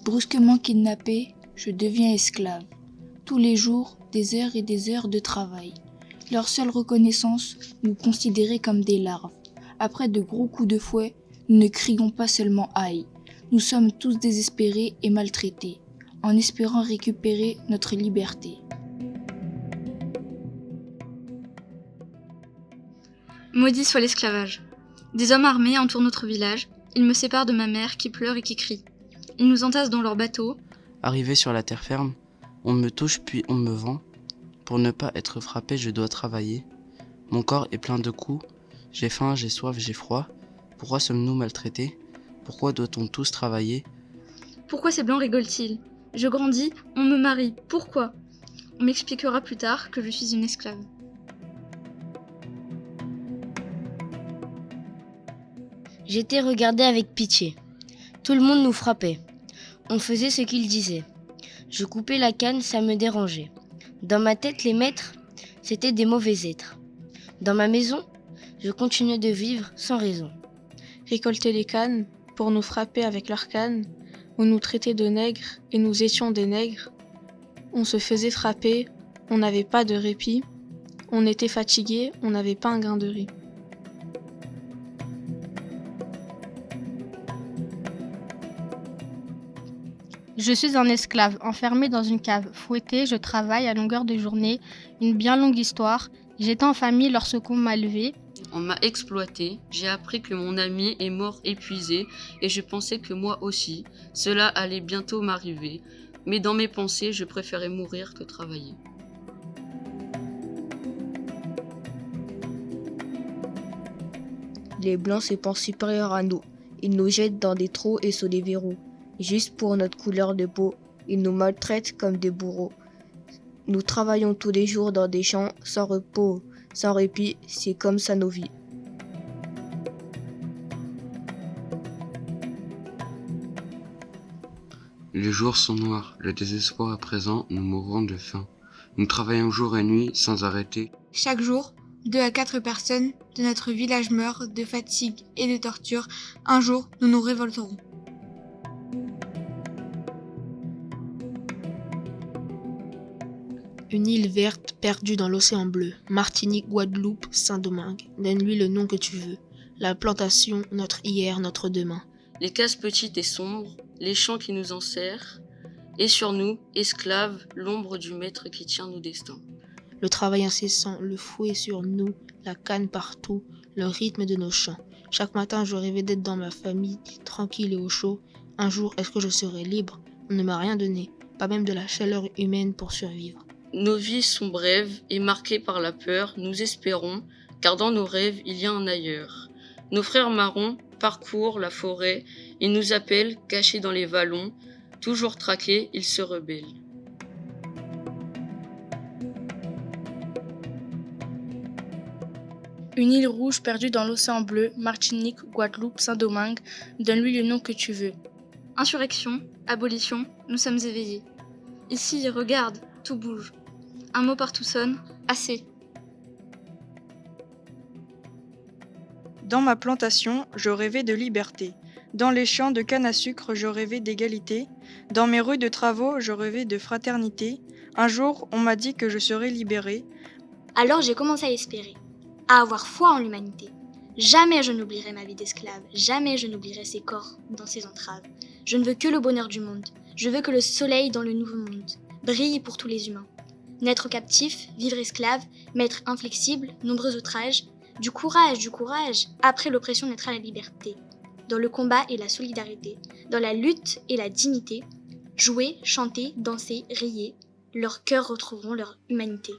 Brusquement kidnappé, je deviens esclave. Tous les jours, des heures et des heures de travail. Leur seule reconnaissance, nous considérer comme des larves. Après de gros coups de fouet, nous ne crions pas seulement aïe. Nous sommes tous désespérés et maltraités, en espérant récupérer notre liberté. Maudit soit l'esclavage. Des hommes armés entourent notre village. Ils me séparent de ma mère qui pleure et qui crie. Ils nous entassent dans leurs bateaux. Arrivé sur la terre ferme, on me touche puis on me vend. Pour ne pas être frappé, je dois travailler. Mon corps est plein de coups. J'ai faim, j'ai soif, j'ai froid. Pourquoi sommes-nous maltraités ? Pourquoi doit-on tous travailler ? Pourquoi ces blancs rigolent-ils ? Je grandis, on me marie. Pourquoi ? On m'expliquera plus tard que je suis une esclave. J'étais regardé avec pitié. Tout le monde nous frappait. On faisait ce qu'ils disaient. Je coupais la canne, ça me dérangeait. Dans ma tête, les maîtres, c'étaient des mauvais êtres. Dans ma maison, je continuais de vivre sans raison. Récolter les cannes pour nous frapper avec leurs cannes, ou nous traiter de nègres et nous étions des nègres. On se faisait frapper, on n'avait pas de répit. On était fatigués, on n'avait pas un grain de riz. Je suis un esclave, enfermé dans une cave. Fouetté, je travaille à longueur de journée. Une bien longue histoire. J'étais en famille lorsqu'on m'a levé. On m'a exploité, j'ai appris que mon ami est mort épuisé et je pensais que moi aussi, cela allait bientôt m'arriver. Mais dans mes pensées, je préférais mourir que travailler. Les blancs se pensent supérieurs à nous. Ils nous jettent dans des trous et sous des verrous. Juste pour notre couleur de peau, ils nous maltraitent comme des bourreaux. Nous travaillons tous les jours dans des champs, sans repos, sans répit, c'est comme ça nos vies. Les jours sont noirs, le désespoir est présent, nous mourrons de faim. Nous travaillons jour et nuit sans arrêter. Chaque jour, 2 à 4 personnes de notre village meurent de fatigue et de torture. Un jour, nous nous révolterons. Une île verte perdue dans l'océan bleu. Martinique, Guadeloupe, Saint-Domingue. Donne-lui le nom que tu veux. La plantation, notre hier, notre demain. Les cases petites et sombres, les champs qui nous enserrent, et sur nous, esclaves, l'ombre du maître qui tient nos destins. Le travail incessant, le fouet sur nous, la canne partout, le rythme de nos chants. Chaque matin, je rêvais d'être dans ma famille, tranquille et au chaud. Un jour, est-ce que je serai libre ? On ne m'a rien donné, pas même de la chaleur humaine pour survivre. Nos vies sont brèves et marquées par la peur, nous espérons, car dans nos rêves, il y a un ailleurs. Nos frères marrons parcourent la forêt, ils nous appellent, cachés dans les vallons, toujours traqués, ils se rebellent. Une île rouge perdue dans l'océan bleu, Martinique, Guadeloupe, Saint-Domingue, donne-lui le nom que tu veux. Insurrection, abolition, nous sommes éveillés. Ici, regarde, tout bouge. Un mot partout sonne, assez. Dans ma plantation, je rêvais de liberté. Dans les champs de canne à sucre, je rêvais d'égalité. Dans mes rues de travaux, je rêvais de fraternité. Un jour, on m'a dit que je serais libérée. Alors j'ai commencé à espérer, à avoir foi en l'humanité. Jamais je n'oublierai ma vie d'esclave, jamais je n'oublierai ces corps dans ces entraves. Je ne veux que le bonheur du monde, je veux que le soleil dans le nouveau monde brille pour tous les humains. Naître captif, vivre esclave, m'être inflexible, nombreux outrages. Du courage, après l'oppression naîtra la liberté. Dans le combat et la solidarité, dans la lutte et la dignité, jouer, chanter, danser, rier, leurs cœurs retrouveront leur humanité.